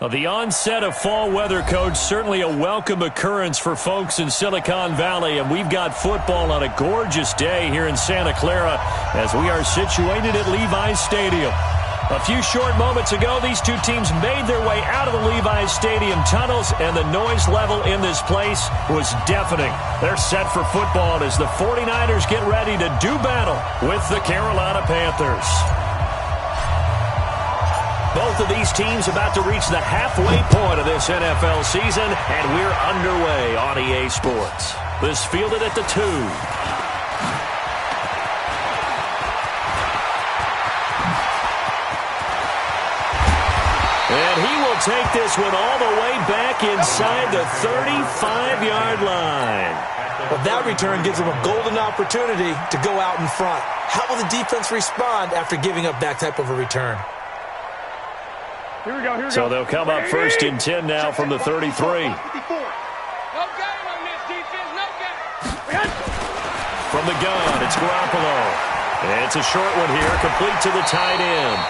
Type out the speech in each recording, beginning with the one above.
The onset of fall weather, Coach, certainly a welcome occurrence for folks in Silicon Valley, and we've got football on a gorgeous day here in Santa Clara as we are situated at Levi's Stadium. A few short moments ago, these two teams made their way out of the Levi's Stadium tunnels, and the noise level in this place was deafening. They're set for football as the 49ers get ready to do battle with the Carolina Panthers. Both of these teams about to reach the halfway point of this NFL season, and we're underway on EA Sports. This fielded at the 2. And he will take this one all the way back inside the 35-yard line. Well, that return gives them a golden opportunity to go out in front. How will the defense respond after giving up that type of a return? Here we go. So they'll come up first and 10 now from the 33. No game on this defense, no game. From the gun, it's Garoppolo. It's a short one here, complete to the tight end.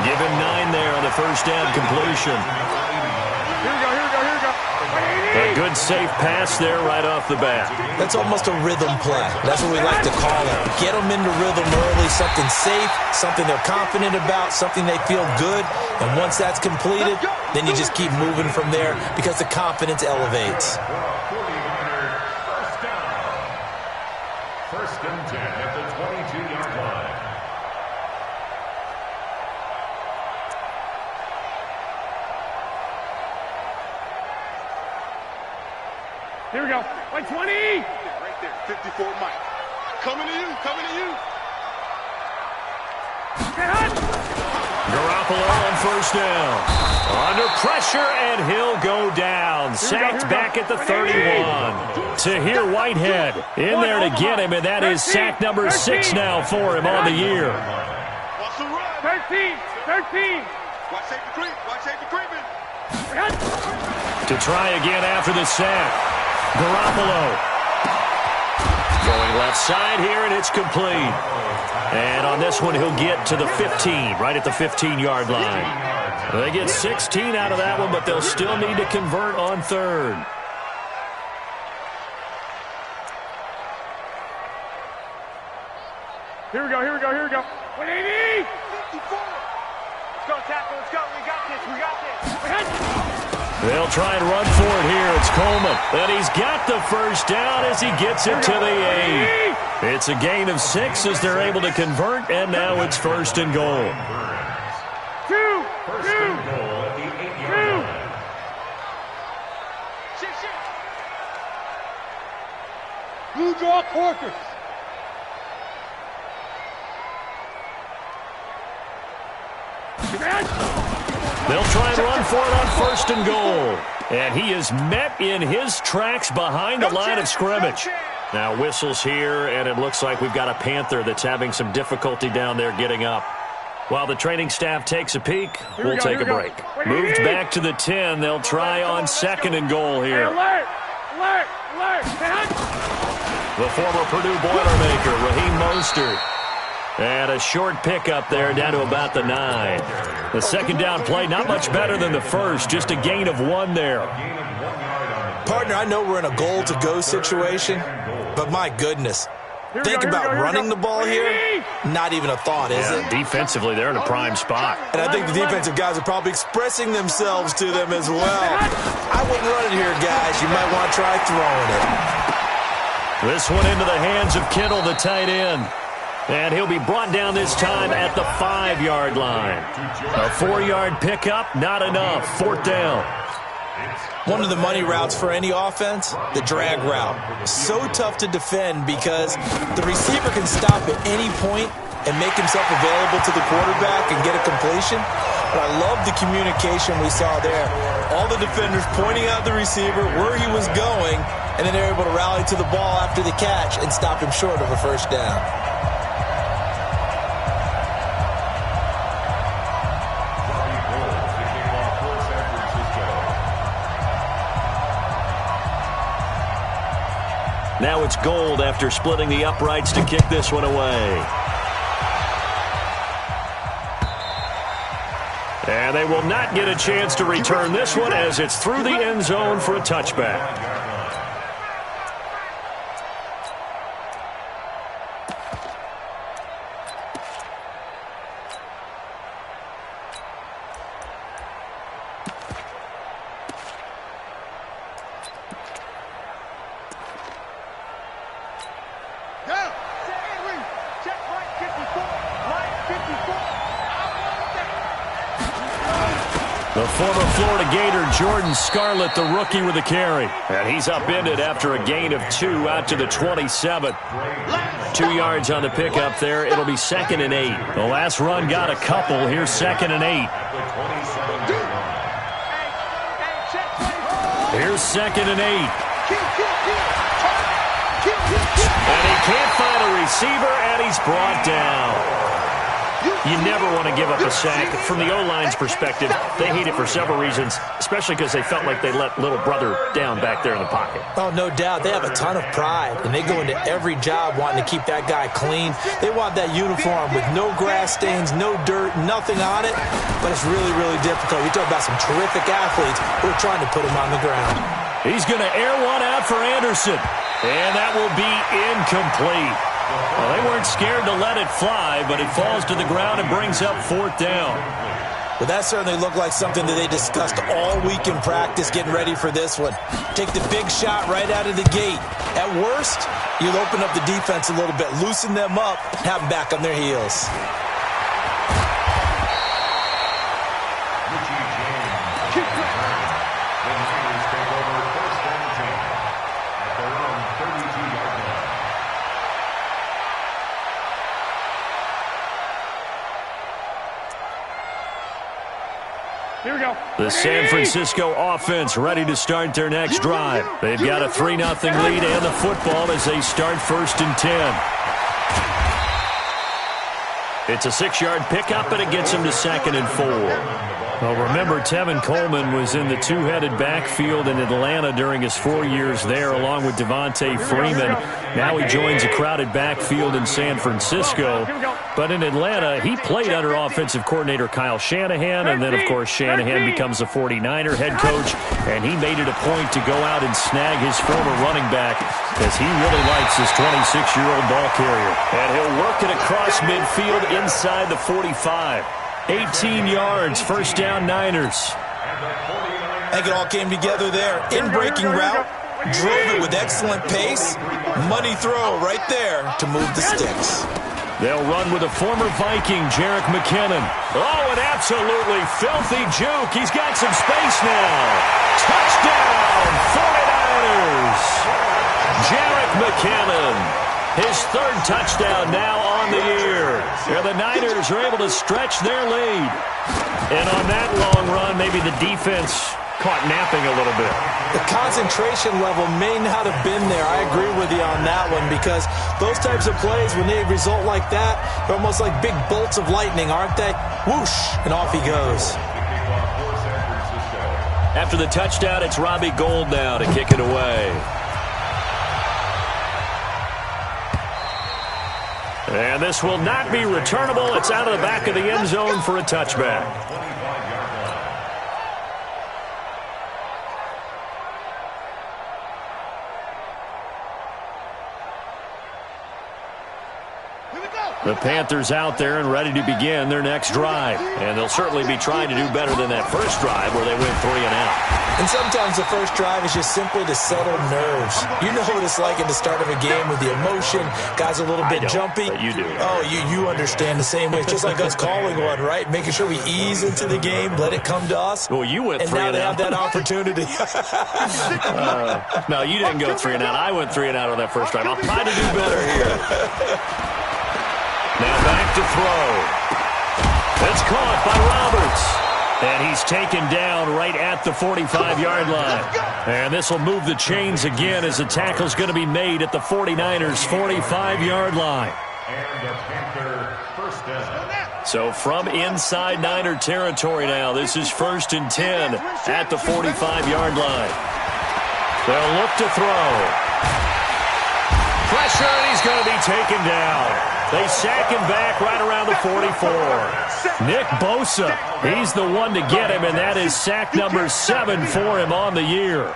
Give him 9 there on the first down completion. Here we go. A good safe pass there right off the bat. That's almost a rhythm play. That's what we like to call it. Get them into rhythm early, something safe, something they're confident about, something they feel good. And once that's completed, then you just keep moving from there because the confidence elevates. First and 10 at the 22-yard line. Here we go. Like 20. Right there, 54 Mike. Coming to you. Garoppolo on first down. Under pressure, and he'll go down. Sacked back at the 31. Tahir Whitehead in there to get him, and that is sack number 6 now for him on the year. What's the run? 13. Watch safety creeping. To try again after the sack. Garoppolo going left side here, and it's complete. And on this one, he'll get to the 15, right at the 15-yard line. They get 16 out of that one, but they'll still need to convert on third. Here we go. 180. 54. Let's go, tackle. Let's go. We got this. They'll try and run for it here. It's Coleman. And he's got the first down as he gets it to the 8. It's a gain of 6 as they're able to convert, and now it's first and goal. First and goal at the 8-yard line. Blue draw quarters. They'll try and run for it on first and goal. And he is met in his tracks behind the line of scrimmage. Now whistles here, and it looks like we've got a Panther that's having some difficulty down there getting up. While the training staff takes a peek, we'll take a break. Moved back to the 10. They'll try on second and goal here. Alert. The former Purdue Boilermaker, Raheem Mostert. And a short pickup there down to about the 9. The second down play, not much better than the first, just a gain of 1 there. Partner, I know we're in a goal-to-go situation, but my goodness. Think about running the ball here. Not even a thought, is it? Defensively, they're in a prime spot. And I think the defensive guys are probably expressing themselves to them as well. I wouldn't run it here, guys. You might want to try throwing it. This one into the hands of Kittle, the tight end. And he'll be brought down this time at the 5-yard line. A 4-yard pickup, not enough. Fourth down. One of the money routes for any offense, the drag route. So tough to defend because the receiver can stop at any point and make himself available to the quarterback and get a completion. But I love the communication we saw there. All the defenders pointing out the receiver, where he was going, and then they're able to rally to the ball after the catch and stop him short of a first down. Now it's Gold after splitting the uprights to kick this one away. And they will not get a chance to return this one as it's through the end zone for a touchback. The former Florida Gator, Jordan Scarlett, the rookie with the carry. And he's upended after a gain of 2 out to the 27. 2 yards on the pickup there. It'll be 2nd and 8. The last run got a couple. Here's 2nd and 8. Here's 2nd and 8. And he can't find a receiver, and he's brought down. You never want to give up a sack. From the O-line's perspective, they hate it for several reasons, especially because they felt like they let little brother down back there in the pocket. Oh, no doubt. They have a ton of pride, and they go into every job wanting to keep that guy clean. They want that uniform with no grass stains, no dirt, nothing on it, but it's really, really difficult. We talk about some terrific athletes who are trying to put him on the ground. He's going to air one out for Anderson, and that will be incomplete. Well, they weren't scared to let it fly, but it falls to the ground and brings up 4th down. Well, that certainly looked like something that they discussed all week in practice getting ready for this one. Take the big shot right out of the gate. At worst, you'll open up the defense a little bit, loosen them up, have them back on their heels. Here we go. The San Francisco offense ready to start their next drive. They've got a 3-0 lead and the football as they start 1st and 10. It's a 6-yard pickup, and it gets them to 2nd and 4. Well, remember, Tevin Coleman was in the two-headed backfield in Atlanta during his 4 years there, along with Devontae Freeman. Now he joins a crowded backfield in San Francisco. But in Atlanta, he played under offensive coordinator Kyle Shanahan, and then, of course, Shanahan becomes a 49er head coach, and he made it a point to go out and snag his former running back because he really likes his 26-year-old ball carrier. And he'll work it across midfield inside the 45. 18 yards, 1st down, Niners. I think it all came together there. In-breaking route, drove it with excellent pace. Money throw right there to move the sticks. They'll run with a former Viking, Jerick McKinnon. Oh, an absolutely filthy juke. He's got some space now. Touchdown, 49ers. Jerick McKinnon. His 3rd touchdown now on the year. And the Niners are able to stretch their lead. And on that long run, maybe the defense caught napping a little bit. The concentration level may not have been there. I agree with you on that one because those types of plays, when they result like that, they're almost like big bolts of lightning, aren't they? Whoosh, and off he goes. After the touchdown, it's Robbie Gould now to kick it away. And this will not be returnable. It's out of the back of the end zone for a touchback. The Panthers out there and ready to begin their next drive. And they'll certainly be trying to do better than that first drive where they went 3 and out. And sometimes the first drive is just simply to settle nerves. You know what it's like at the start of a game with the emotion. Guys are a little bit jumpy. But you do. Oh, you understand the same way. It's just like us calling one, right? Making sure we ease into the game, let it come to us. Well, you went 3 and out. And now they have that opportunity. No, you didn't go 3 and out. I went 3 and out on that first drive. I'll try to do better here. Now back to throw. It's caught by Roberts. And he's taken down right at the 45-yard line. And this will move the chains again as the tackle's going to be made at the 49ers' 45-yard line. And the Panther first down. So from inside Niner territory now, this is 1st and 10 at the 45-yard line. They'll look to throw. Pressure, and he's going to be taken down. They sack him back right around the 44. Nick Bosa, he's the one to get him, and that is sack number 7 for him on the year.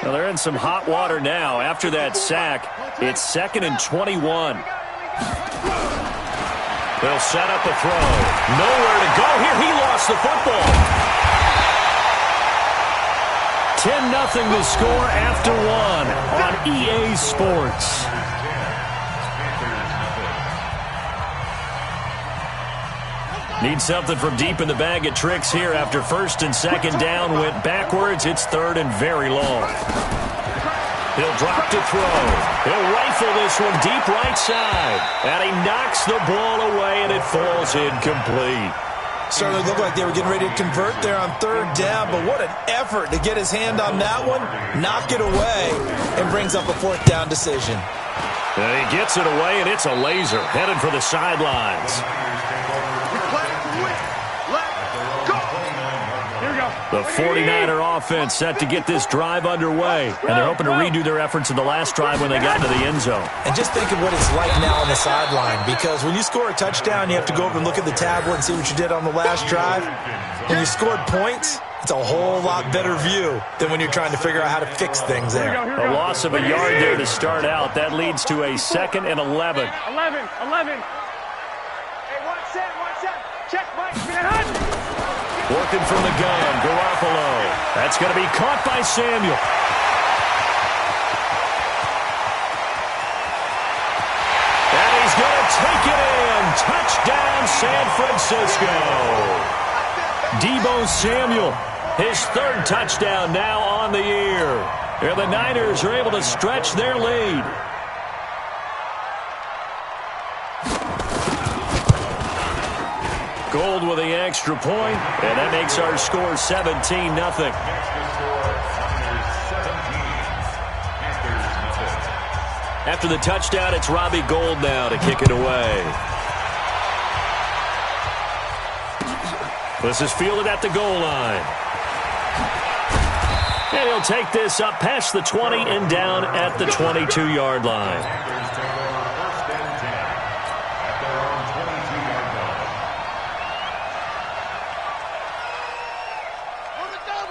Well, they're in some hot water now. After that sack, it's 2nd and 21. They'll set up a throw. Nowhere to go here. He lost the football. 10-0 the score after 1 on EA Sports. Need something from deep in the bag of tricks here after 1st and 2nd down went backwards. It's 3rd and very long. He'll drop to throw. He'll rifle this one deep right side. And he knocks the ball away, and it falls incomplete. Certainly looked like they were getting ready to convert there on 3rd down, but what an effort to get his hand on that one, knock it away, and brings up a 4th down decision. And he gets it away, and it's a laser headed for the sidelines. The 49er offense set to get this drive underway, and they're hoping to redo their efforts in the last drive when they got into the end zone. And just think of what it's like now on the sideline, because when you score a touchdown, you have to go over and look at the tablet and see what you did on the last drive. When you scored points, it's a whole lot better view than when you're trying to figure out how to fix things there. A loss of a yard there to start out. That leads to a 2nd and 11. 11. Hey, watch that. Check, Mike. Working from the gun, Garoppolo. That's going to be caught by Samuel. And he's going to take it in. Touchdown, San Francisco. Deebo Samuel, his 3rd touchdown now on the year. And the Niners are able to stretch their lead. Gold with the extra point, and that makes our score 17-0. After the touchdown, it's Robbie Gould now to kick it away. This is fielded at the goal line. And he'll take this up past the 20 and down at the 22-yard line.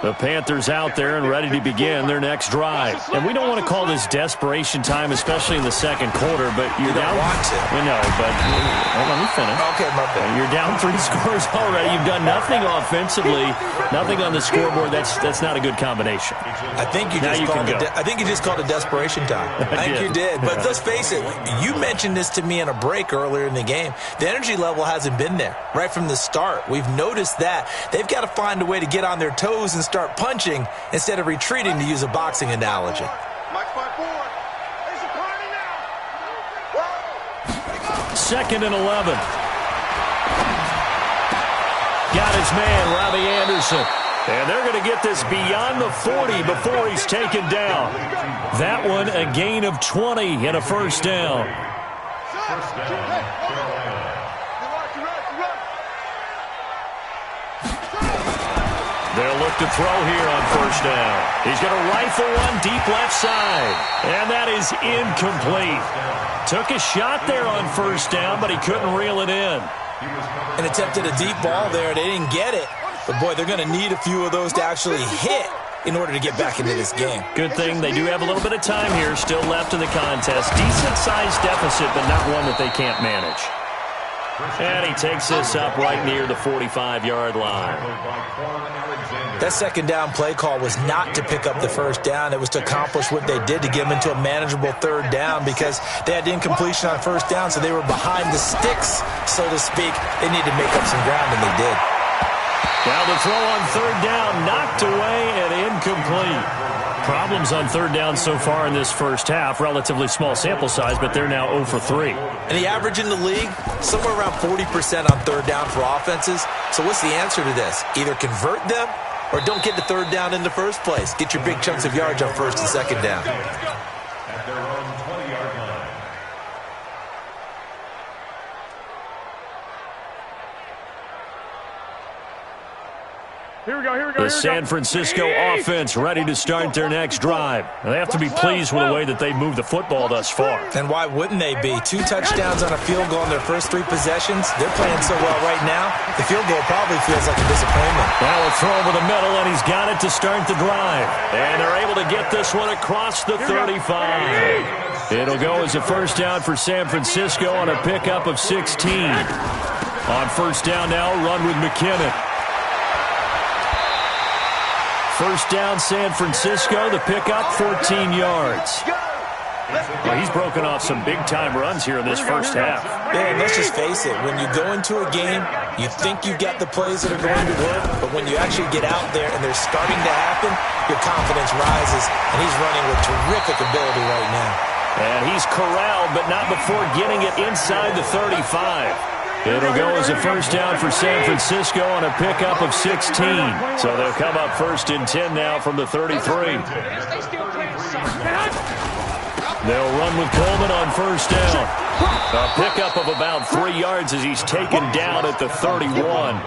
The Panthers out there and ready to begin their next drive. And we don't want to call this desperation time, especially in the 2nd quarter, but you're down. You don't want to. We know, but let me finish. Okay, my bad. You're down 3 scores already. You've done nothing offensively, nothing on the scoreboard. That's not a good combination. I think you just called it desperation time. I think you did. But let's face it, you mentioned this to me in a break earlier in the game. The energy level hasn't been there right from the start. We've noticed that. They've got to find a way to get on their toes and start punching instead of retreating, to use a boxing analogy. Second and 11. Got his man, Robbie Anderson. And they're going to get this beyond the 40 before he's taken down. That one, a gain of 20 and a 1st down. They'll look to throw here on 1st down. He's going to rifle one deep left side. And that is incomplete. Took a shot there on 1st down, but he couldn't reel it in. And attempted a deep ball there. They didn't get it. But, boy, they're going to need a few of those to actually hit in order to get back into this game. Good thing they do have a little bit of time here still left in the contest. Decent-sized deficit, but not one that they can't manage. And he takes this up right near the 45-yard line. That 2nd down play call was not to pick up the 1st down. It was to accomplish what they did to get them into a manageable 3rd down, because they had incompletion on 1st down, so they were behind the sticks, so to speak. They needed to make up some ground, and they did. Now the throw on 3rd down, knocked away and incomplete. Problems on 3rd down so far in this 1st half. Relatively small sample size, but they're now 0 for 3. And the average in the league, somewhere around 40% on 3rd down for offenses. So what's the answer to this? Either convert them or don't get the 3rd down in the first place. Get your big chunks of yards on 1st and 2nd down. At their own 20-yard line. The San Francisco offense ready to start their next drive. They have to be pleased with the way that they moved the football thus far. And why wouldn't they be? 2 touchdowns on a field goal in their first 3 possessions. They're playing so well right now, the field goal probably feels like a disappointment. Now a throw over the middle, and he's got it to start the drive. And they're able to get this one across the 35. It'll go as a first down for San Francisco on a pickup of 16. On first down now, run with McKinnon. First down, San Francisco. The pickup, 14 yards. Well, he's broken off some big-time runs here in this first half. Yeah, and let's just face it. When you go into a game, you think you've got the plays that are going to work, but when you actually get out there and they're starting to happen, your confidence rises, and he's running with terrific ability right now. And he's corralled, but not before getting it inside the 35. It'll go as a first down for San Francisco on a pickup of 16. So they'll come up first and 10 now from the 33. They'll run with Coleman on first down. A pickup of about 3 yards as he's taken down at the 31.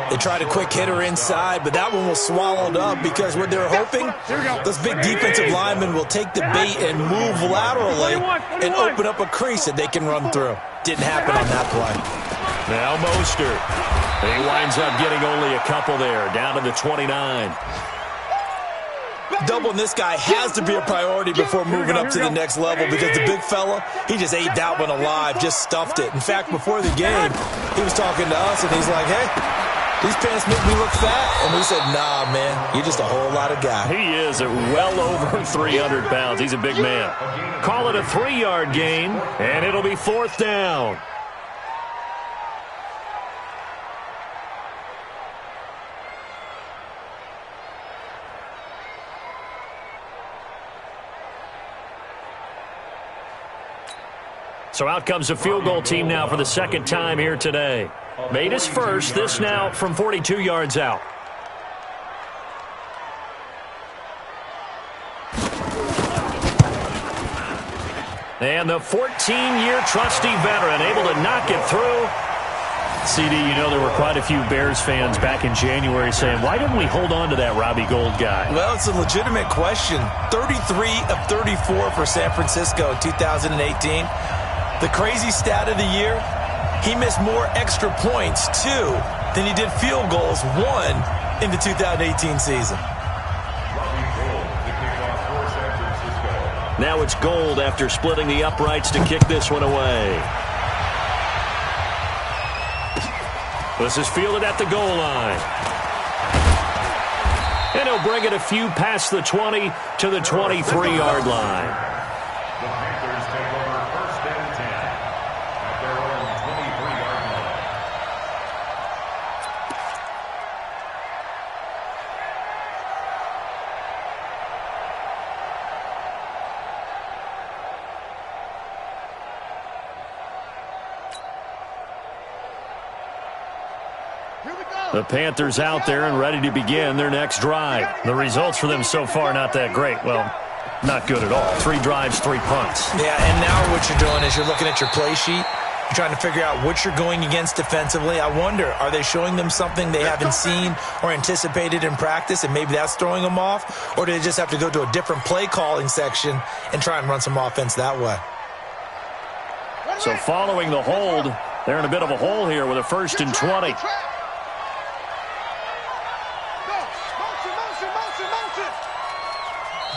They tried a quick hitter inside, but that one was swallowed up because what they're hoping, those big defensive linemen will take the bait and move laterally and open up a crease that they can run through. Didn't happen on that play. Now Mostert. He winds up getting only a couple there, down to the 29. Doubling this guy has to be a priority before moving up to the next level because the big fella, he just ate that one alive, just stuffed it. In fact, before the game, he was talking to us, and he's like, hey, these pants make me look fat. And we said, nah, man, you're just a whole lot of guy. He is at well over 300 pounds. He's a big man. Call it a 3-yard gain, and it'll be fourth down. So out comes the field goal team now for the second time here today. Made his first, this now from 42 yards out. And the 14-year trusty veteran able to knock it through. CD, you know there were quite a few Bears fans back in January saying, why didn't we hold on to that Robbie Gould guy? Well, it's a legitimate question. 33 of 34 for San Francisco in 2018. The crazy stat of the year, he missed more extra points, 2, than he did field goals, 1, in the 2018 season. Now it's Gould after splitting the uprights to kick this one away. This is fielded at the goal line. And he'll bring it a few past the 20 to the 23-yard line. The Panthers out there and ready to begin their next drive. The results for them so far not that great. Well, not good at all. 3 drives, 3 punts. Yeah, and now what you're doing is you're looking at your play sheet. You're trying to figure out what you're going against defensively. I wonder, are they showing them something they haven't seen or anticipated in practice, and maybe that's throwing them off? Or do they just have to go to a different play calling section and try and run some offense that way? So following the hold, they're in a bit of a hole here with a 1st and 20.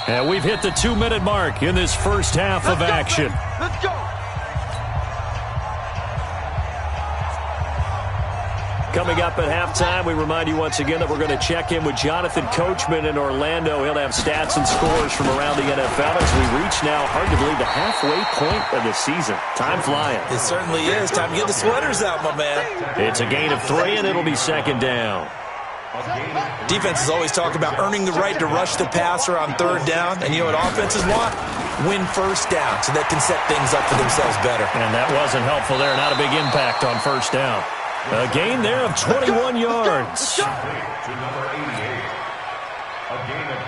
And we've hit the 2-minute mark in this first half of action. Let's go. Coming up at halftime, we remind you once again that we're going to check in with Jonathan Coachman in Orlando. He'll have stats and scores from around the NFL as we reach now, hard to believe, the halfway point of the season. Time flying. It certainly is. Time to get the sweaters out, my man. It's a gain of 3, and it'll be second down. Defenses always talk about earning the right to rush the passer on 3rd down. And you know what offenses want? Win first down so they can set things up for themselves better. And that wasn't helpful there. Not a big impact on first down. A gain there of 21 yards.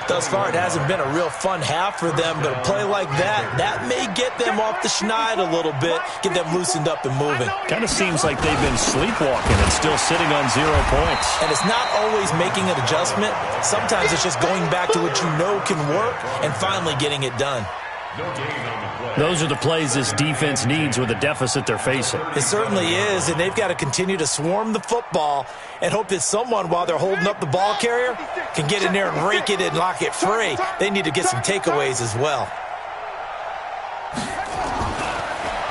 Thus far, it hasn't been a real fun half for them, but a play like that may get them off the schneid a little bit, get them loosened up and moving. Kind of seems like they've been sleepwalking and still sitting on 0 points. And it's not always making an adjustment. Sometimes it's just going back to what you know can work and finally getting it done. Those are the plays this defense needs with the deficit they're facing. It certainly is, and they've got to continue to swarm the football and hope that someone, while they're holding up the ball carrier, can get in there and rake it and lock it free. They need to get some takeaways as well.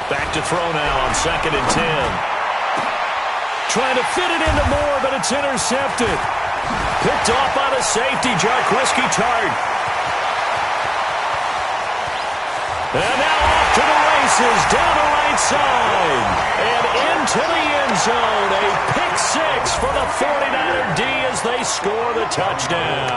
Back to throw now on 2nd and 10. Trying to fit it into Moore, but it's intercepted. Picked off by the safety, Jarquiski Tart. And now off to the races, down the right side, and into the end zone. A pick-6 for the 49er D as they score the touchdown.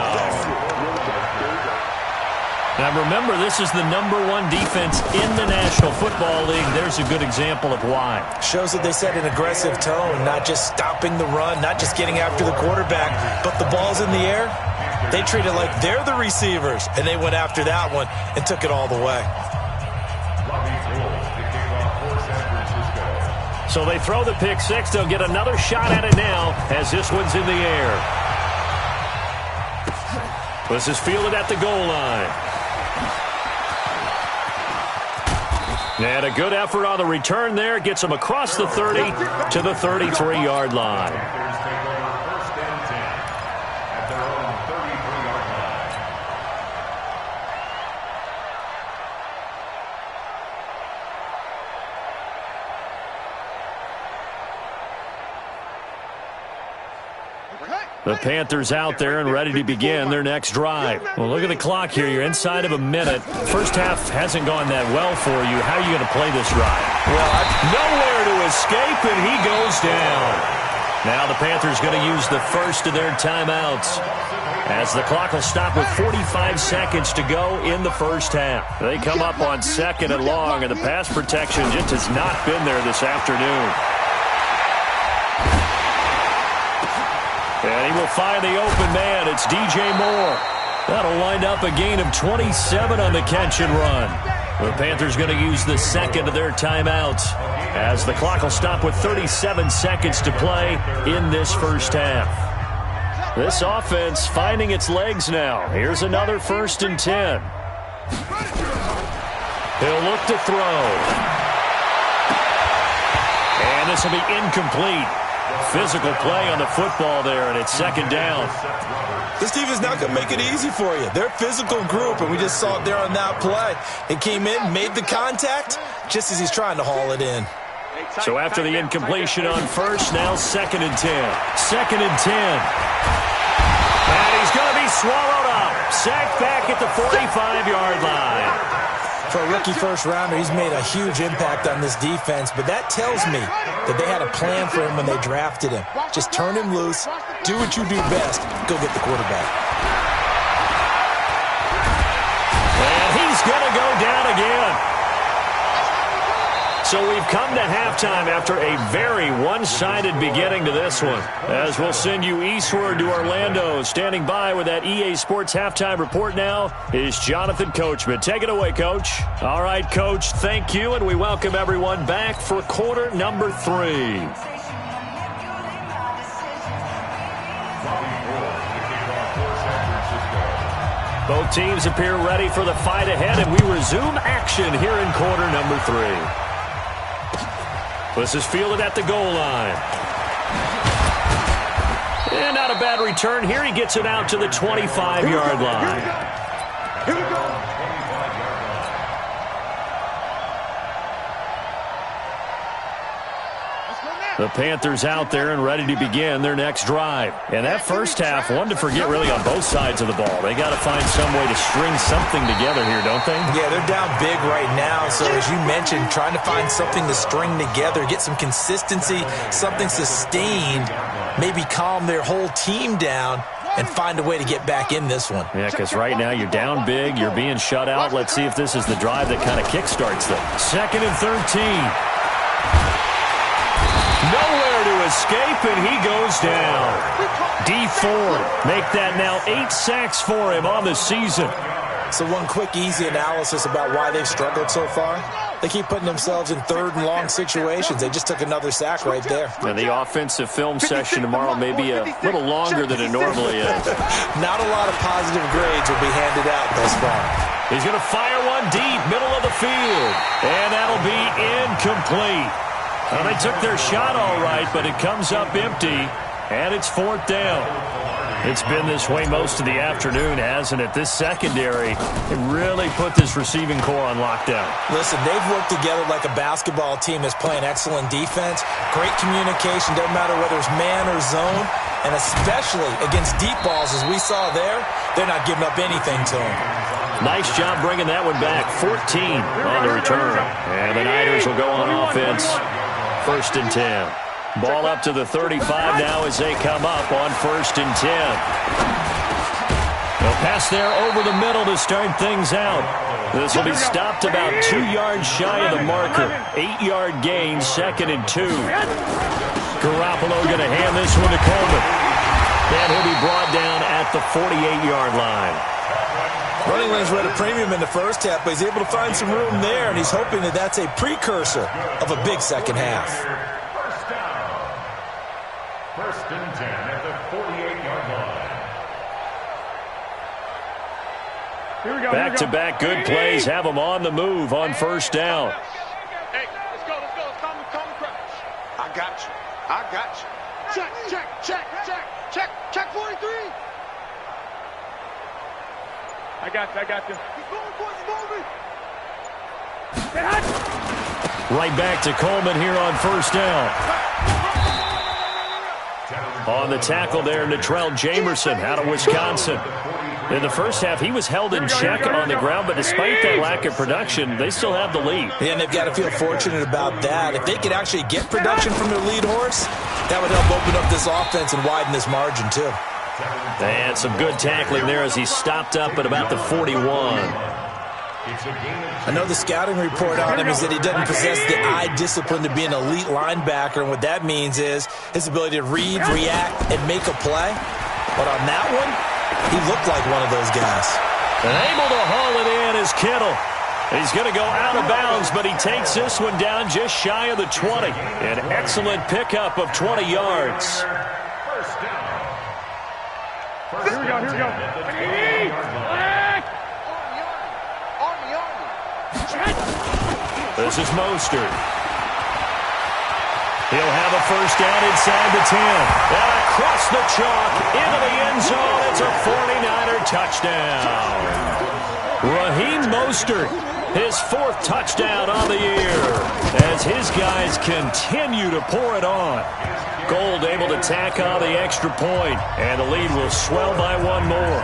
Now remember, this is the #1 defense in the National Football League. There's a good example of why. Shows that they set an aggressive tone, not just stopping the run, not just getting after the quarterback, but the ball's in the air. They treat it like they're the receivers, and they went after that one and took it all the way. So they throw the pick-6. They'll get another shot at it now as this one's in the air. This is fielded at the goal line. And a good effort on the return there. Gets them across the 30 to the 33-yard line. The Panthers out there and ready to begin their next drive. Well, look at the clock here. You're inside of a minute. First half hasn't gone that well for you. How are you going to play this drive? Well, nowhere to escape, and he goes down. Now the Panthers going to use the first of their timeouts as the clock will stop with 45 seconds to go in the first half. They come up on 2nd and long, and the pass protection just has not been there this afternoon. And he will find the open man. It's DJ Moore. That'll wind up a gain of 27 on the catch and run. The Panthers going to use the second of their timeouts as the clock will stop with 37 seconds to play in this first half. This offense finding its legs now. Here's another 1st and 10. He'll look to throw. And this will be incomplete. Physical play on the football there, and it's 2nd down. This team is not going to make it easy for you. They're a physical group, and we just saw it there on that play. It came in, made the contact, just as he's trying to haul it in. So after the incompletion on 1st, now 2nd and 10. 2nd and 10. And he's going to be swallowed up. Sacked back at the 45-yard line. For a rookie first-rounder, he's made a huge impact on this defense, but that tells me that they had a plan for him when they drafted him. Just turn him loose, do what you do best, go get the quarterback. And he's going to go down again. So we've come to halftime after a very one-sided beginning to this one. As we'll send you eastward to Orlando. Standing by with that EA Sports halftime report now is Jonathan Coachman. Take it away, Coach. All right, Coach, thank you, and we welcome everyone back for quarter number 3. Both teams appear ready for the fight ahead, and we resume action here in quarter number 3. This is fielded at the goal line. And not a bad return here. He gets it out to the 25-yard line. Here we go. The Panthers out there and ready to begin their next drive. And that first half, one to forget really on both sides of the ball. They got to find some way to string something together here, don't they? Yeah, they're down big right now. So as you mentioned, trying to find something to string together, get some consistency, something sustained, maybe calm their whole team down and find a way to get back in this one. Yeah, because right now you're down big, you're being shut out. Let's see if this is the drive that kind of kickstarts them. 2nd and 13. Nowhere to escape, and he goes down. D Ford make that now 8 sacks for him on the season. So one quick, easy analysis about why they've struggled so far. They keep putting themselves in third and long situations. They just took another sack right there. And the offensive film session tomorrow may be a little longer than it normally is. Not a lot of positive grades will be handed out thus far. He's going to fire one deep, middle of the field. And that'll be incomplete. Well, they took their shot all right, but it comes up empty, and it's 4th down. It's been this way most of the afternoon, hasn't it? This secondary, it really put this receiving core on lockdown. Listen, they've worked together like a basketball team that's playing excellent defense. Great communication, doesn't matter whether it's man or zone. And especially against deep balls, as we saw there, they're not giving up anything to them. Nice job bringing that one back. 14 on the return. And the Niners will go on offense. 1st and 10. Ball up to the 35 now as they come up on 1st and 10. They'll pass there over the middle to start things out. This will be stopped about 2 yards shy of the marker. 8-yard gain, 2nd and 2. Garoppolo going to hand this one to Coleman. And he'll be brought down at the 48-yard line. Running lanes were at a premium in the first half, but he's able to find some room there, and he's hoping that that's a precursor of a big second half. 1st and 10 at the 48-yard line. Back-to-back good plays have them on the move on 1st down. Hey, let's go. Let's come and crash. I got you. Check 43. I got you. He's moving, boys, he's moving. Right back to Coleman here on 1st down. On the tackle there, Natrell Jamerson out of Wisconsin. In the first half, he was held in check on the ground, but despite that lack of production, they still have the lead. Yeah, and they've got to feel fortunate about that. If they could actually get production from their lead horse, that would help open up this offense and widen this margin, too. And some good tackling there as he stopped up at about the 41. I know the scouting report on him is that he doesn't possess the eye discipline to be an elite linebacker, and what that means is his ability to read, react, and make a play. But on that one, he looked like one of those guys. And able to haul it in is Kittle. He's going to go out of bounds, but he takes this one down just shy of the 20. An excellent pickup of 20 yards. Here we go. This is Mostert. He'll have a 1st down inside the 10. And across the chalk, into the end zone. It's a 49er touchdown. Raheem Mostert, his 4th touchdown on the year, as his guys continue to pour it on. Gold able to tack on the extra point, and the lead will swell by 1 more.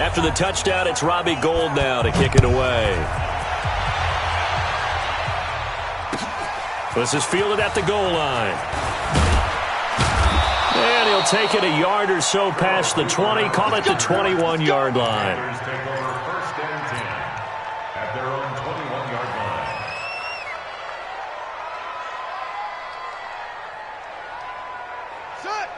After the touchdown, it's Robbie Gould now to kick it away. This is fielded at the goal line. And he'll take it a yard or so past the 20, call it the 21-yard line. Take over 1st and 10 at their own 21-yard line.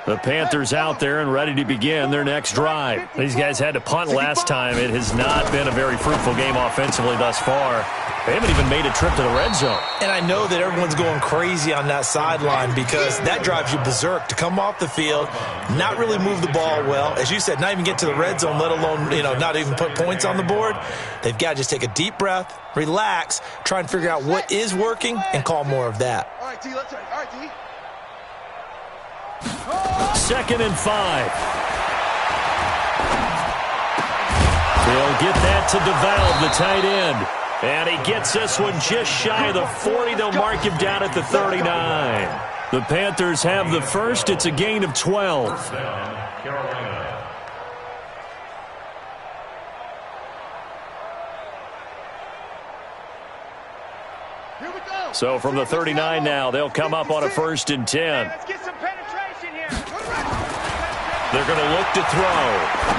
The Panthers out there and ready to begin their next drive. These guys had to punt last time. It has not been a very fruitful game offensively thus far. They haven't even made a trip to the red zone. And I know that everyone's going crazy on that sideline because that drives you berserk to come off the field, not really move the ball well. As you said, not even get to the red zone, let alone, not even put points on the board. They've got to just take a deep breath, relax, try and figure out what is working, and call more of that. All right, T, let's try. All right, T. 2nd and 5. They'll get that to DeValve, the tight end. And he gets this one just shy of the 40. They'll mark him down at the 39. The Panthers have the 1st. It's a gain of 12. Carolina. Here we go. So from the 39 now, they'll come up on a 1st and 10. Let's get some penetration here. They're going to look to throw.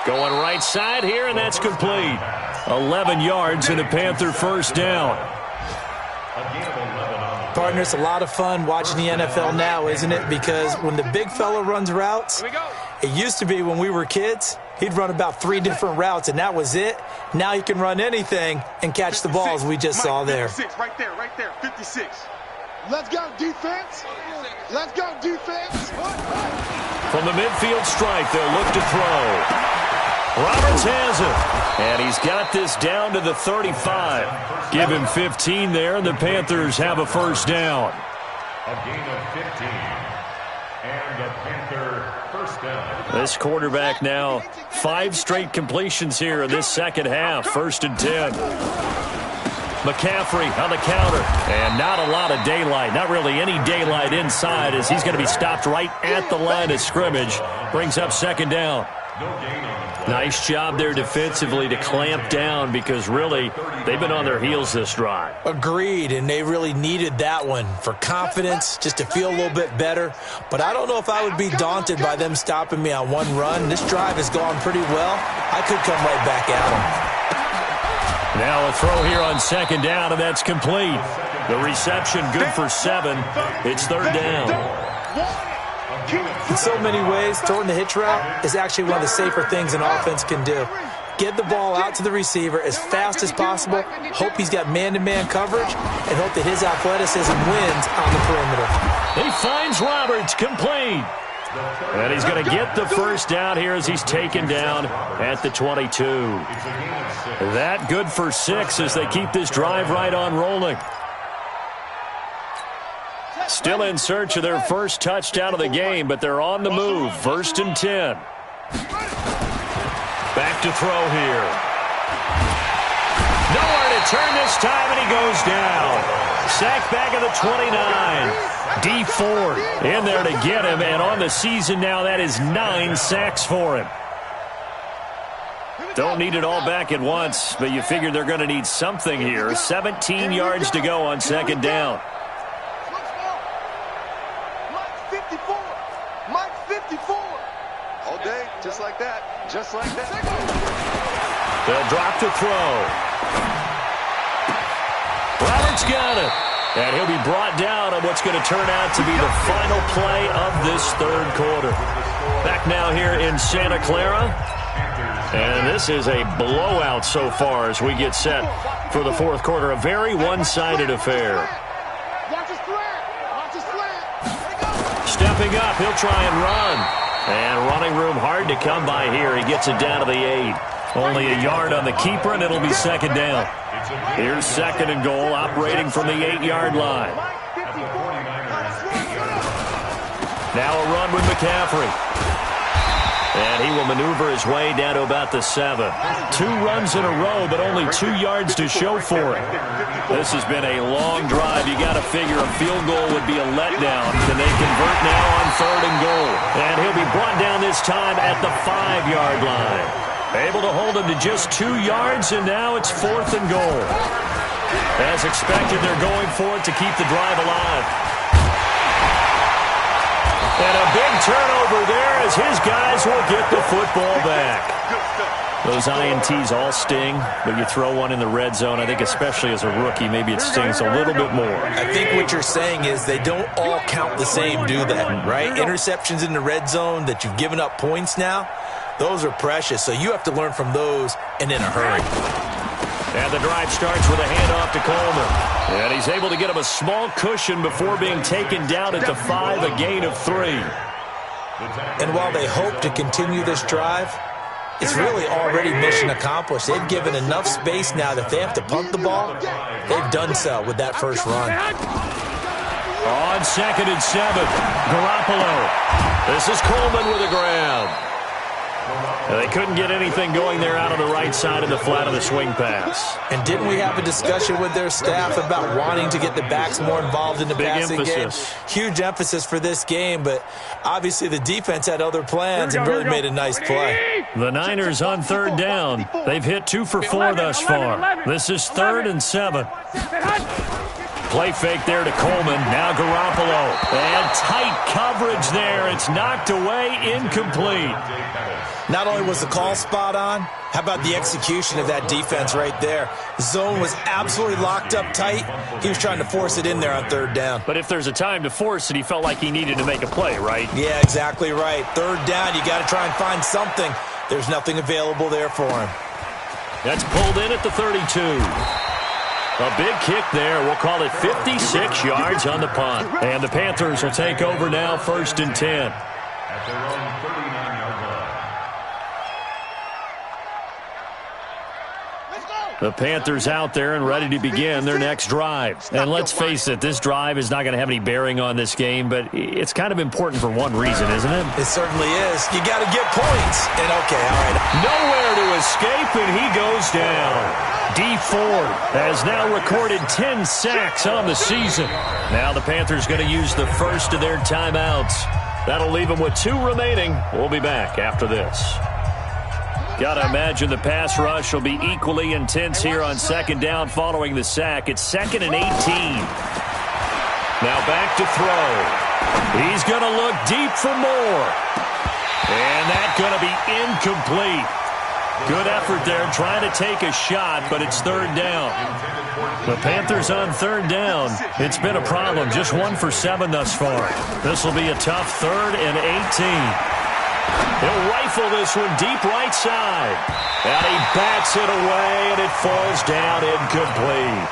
Going right side here, and that's complete. 11 yards and a Panther first down. Partner, it's a lot of fun watching the NFL now, isn't it? Because when the big fella runs routes, it used to be when we were kids, he'd run about 3 different routes, and that was it. Now he can run anything and catch the balls we just saw there. 56, right there, 56. Let's go, defense. Let's go, defense. From the midfield stripe, they'll look to throw. Roberts has it, and he's got this down to the 35. Give him 15 there, and the Panthers have a first down. A gain of 15, and the Panther first down. This quarterback now 5 straight completions here in this second half. 1st and 10. McCaffrey on the counter, and not a lot of daylight. Not really any daylight inside, as he's going to be stopped right at the line of scrimmage. Brings up 2nd down. Nice job there defensively to clamp down, because really they've been on their heels this drive. Agreed, and they really needed that one for confidence, just to feel a little bit better. But I don't know if I would be daunted by them stopping me on one run. This drive has gone pretty well. I could come right back at them. Now a throw here on 2nd down, and that's complete. The reception good for 7. It's 3rd down. In so many ways, throwing the hitch route is actually one of the safer things an offense can do. Get the ball out to the receiver as fast as possible, hope he's got man-to-man coverage, and hope that his athleticism wins on the perimeter. He finds Roberts, complete. And he's going to get the first down here as he's taken down at the 22. That good for 6 as they keep this drive right on rolling. Still in search of their first touchdown of the game, but they're on the move. 1st and 10. Back to throw here. Nowhere to turn this time, and he goes down. Sacked back at the 29. D Ford in there to get him, and on the season now, that is 9 sacks for him. Don't need it all back at once, but you figure they're going to need something here. 17 yards to go on 2nd down. All day, just like that, just like that. They'll drop to throw. Roberts got it. And he'll be brought down on what's going to turn out to be the final play of this 3rd quarter. Back now here in Santa Clara. And this is a blowout so far as we get set for the 4th quarter. A very one-sided affair. Stepping up, he'll try and run. And running room hard to come by here. He gets it down to the 8. Only a yard on the keeper, and it'll be 2nd down. Here's 2nd and goal, operating from the 8-yard line. Now a run with McCaffrey. And he will maneuver his way down to about the 7. 2 runs in a row, but only 2 yards to show for it. This has been a long drive. You got to figure a field goal would be a letdown. Can they convert now on 3rd and goal? And he'll be brought down this time at the 5-yard line. Able to hold him to just 2 yards, and now it's 4th and goal. As expected, they're going for it to keep the drive alive. And a big turnover there as his guys will get the football back. Those INTs all sting, but you throw one in the red zone, I think especially as a rookie, maybe it stings a little bit more. I think what you're saying is they don't all count the same, do they? Right? Interceptions in the red zone that you've given up points now, those are precious, so you have to learn from those and in a hurry. And the drive starts with a handoff to Coleman. And he's able to get him a small cushion before being taken down at the 5, a gain of 3. And while they hope to continue this drive, it's really already mission accomplished. They've given enough space now that if they have to punt the ball, they've done so with that first run. On 2nd and 7, Garoppolo. This is Coleman with a grab. They couldn't get anything going there out on the right side of the flat of the swing pass. And didn't we have a discussion with their staff about wanting to get the backs more involved in the passing game? Huge emphasis for this game, but obviously the defense had other plans and really made a nice play. The Niners on 3rd down. They've hit 2 for 4 thus far. This is 3rd and 7. Play fake there to Coleman. Now Garoppolo. And tight coverage there. It's knocked away, incomplete. Not only was the call spot on, how about the execution of that defense right there? Zone was absolutely locked up tight. He was trying to force it in there on third down. But if there's a time to force it, he felt like he needed to make a play, right? Yeah, exactly right. Third down, you got to try and find something. There's nothing available there for him. That's pulled in at the 32. A big kick there. We'll call it 56 yards on the punt. And the Panthers will take over now, 1st and 10. At their own 39-yard line. The Panthers out there and ready to begin their next drive. And let's face it, this drive is not going to have any bearing on this game, but it's kind of important for one reason, isn't it? It certainly is. You got to get points. And okay, all right. Nowhere to escape, and he goes down. Dee Ford has now recorded 10 sacks on the season. Now the Panthers going to use the first of their timeouts. That'll leave them with 2 remaining. We'll be back after this. Got to imagine the pass rush will be equally intense here on 2nd down following the sack. It's 2nd and 18. Now back to throw. He's going to look deep for more. And that's going to be incomplete. Good effort there trying to take a shot, but it's 3rd down. The Panthers on 3rd down. It's been a problem. Just 1 for 7 thus far. This will be a tough 3rd and 18. He'll rifle this one deep right side. And he bats it away, and it falls down incomplete.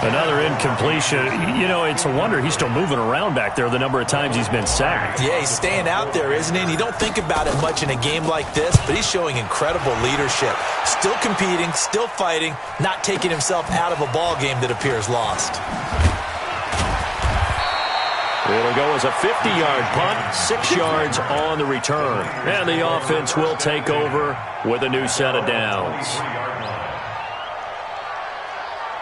Another incompletion. You know, it's a wonder he's still moving around back there the number of times he's been sacked. Yeah, he's staying out there, isn't he? And you don't think about it much in a game like this, but he's showing incredible leadership. Still competing, still fighting, not taking himself out of a ball game that appears lost. It'll go as a 50-yard punt, 6 yards on the return. And the offense will take over with a new set of downs.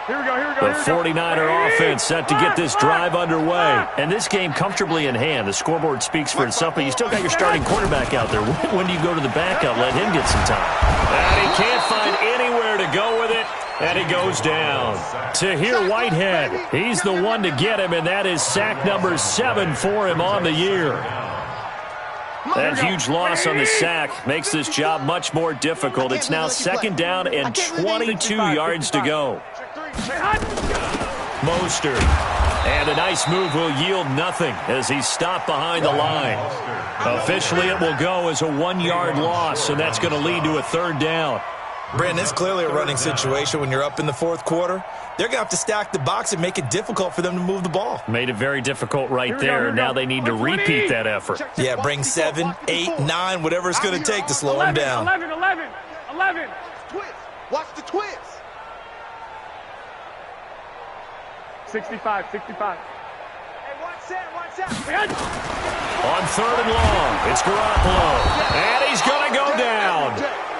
Here we go. The 49er offense set to get this drive underway. And this game comfortably in hand. The scoreboard speaks for itself, but you still got your starting quarterback out there. When do you go to the backup? Let him get some time. And he can't find anywhere to go with it. And he goes down. Tahir Whitehead, he's the one to get him, and that is sack number 7 for him on the year. That huge loss on the sack makes this job much more difficult. It's now 2nd down and 22 yards to go. Mostert. And a nice move will yield nothing as he's stopped behind the line. Officially, it will go as a 1-yard loss, and that's going to lead to a 3rd down. Brandon, it's clearly a running situation when you're up in the 4th quarter. They're going to have to stack the box and make it difficult for them to move the ball. Made it very difficult right there. Now they need to repeat that effort. Yeah, bring 7, 8, 9, whatever it's going to take to slow him down. 11. Twist. Watch the twist. 65. Hey, watch that. On 3rd and long, it's Garoppolo. And he's going to go down.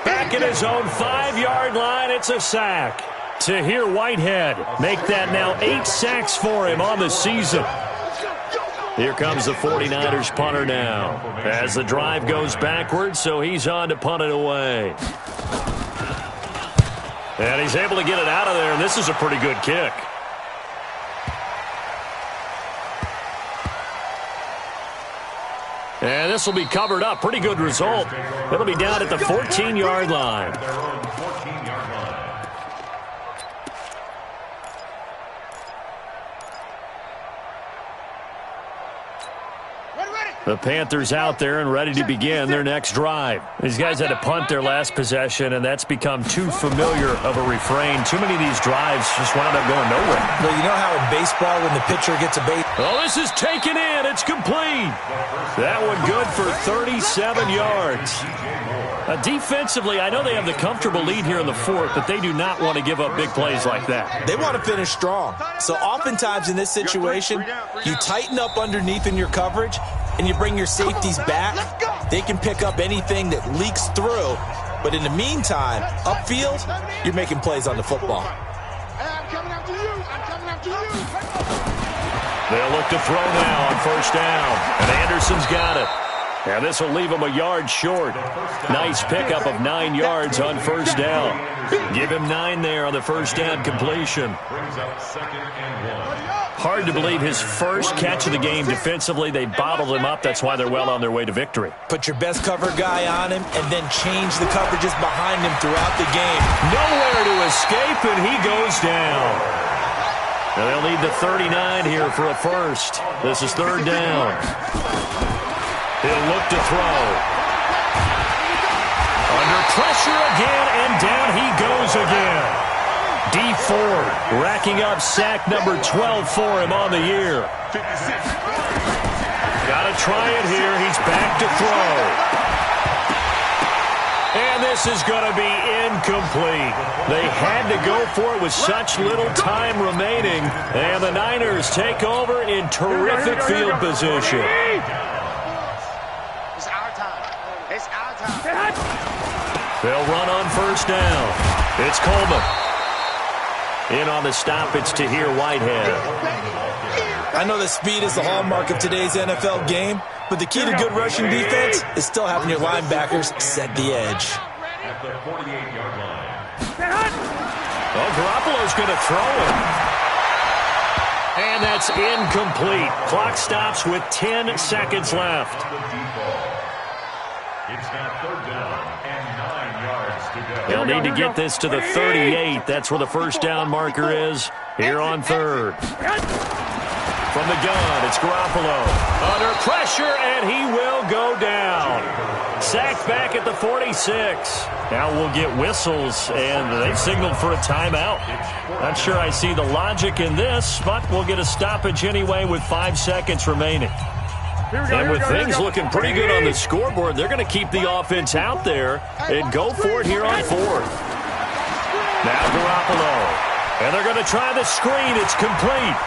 Back at his own 5-yard line, it's a sack. Tahir Whitehead make that now 8 sacks for him on the season. Here comes the 49ers punter now as the drive goes backwards, so he's on to punt it away. And he's able to get it out of there, and this is a pretty good kick. And this will be covered up. Pretty good result. It'll be down at the 14-yard line. The Panthers out there and ready to begin their next drive. These guys had to punt their last possession, and that's become too familiar of a refrain. Too many of these drives just wound up going nowhere. Well, you know how in baseball when the pitcher gets a base... Oh, this is taken in. It's complete. That one good for 37 yards. Defensively, I know they have the comfortable lead here in the 4th, but they do not want to give up big plays like that. They want to finish strong. So oftentimes in this situation, you tighten up underneath in your coverage, and you bring your safeties back. They can pick up anything that leaks through. But in the meantime, upfield, you're making plays on the football. I'm coming after you. They'll look to throw now on 1st down. And Anderson's got it. And this will leave him a yard short. Nice pickup of 9 yards on 1st down. Give him 9 there on the 1st down completion. Brings up 2nd and 1. Hard to believe his first catch of the game defensively. They bottled him up. That's why they're well on their way to victory. Put your best cover guy on him and then change the coverages behind him throughout the game. Nowhere to escape, and he goes down. Now they'll need the 39 here for a first. This is third down. He'll look to throw. Under pressure again, and down he goes again. D Ford racking up sack number 12 for him on the year. Got to try it here. He's back to throw. And this is going to be incomplete. They had to go for it with such little time remaining. And the Niners take over in terrific field position. It's our time. It's our time. They'll run on first down. It's Coleman. In on the stop, it's Tahir Whitehead. I know that speed is the hallmark of today's NFL game, but the key to good rushing defense is still having your linebackers set the edge. At the 48-yard line. Well, Garoppolo's going to throw it. And that's incomplete. Clock stops with 10 seconds left. It's now third down and 9 yards to go. They'll need to get this to the 38. That's where the first down marker is here on third. From the gun, it's Garoppolo. Under pressure, and he will go down. Sacked back at the 46. Now we'll get whistles, and they've signaled for a timeout. Not sure I see the logic in this, but we'll get a stoppage anyway with 5 seconds remaining. And with things looking pretty good on the scoreboard, they're going to keep the offense out there and go for it here on fourth. Now Garoppolo. And they're going to try the screen. It's complete.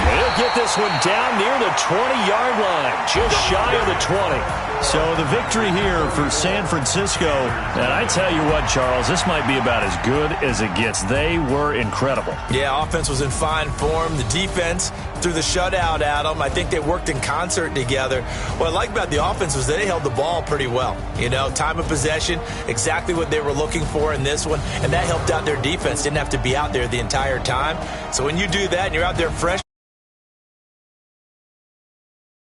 They'll get this one down near the 20-yard line, just shy of the 20. So the victory here for San Francisco. And I tell you what, Charles, this might be about as good as it gets. They were incredible. Yeah, offense was in fine form. The defense threw the shutout at them. I think they worked in concert together. What I like about the offense was they held the ball pretty well. You know, time of possession, exactly what they were looking for in this one. And that helped out their defense. Didn't have to be out there the entire time. So when you do that and you're out there fresh,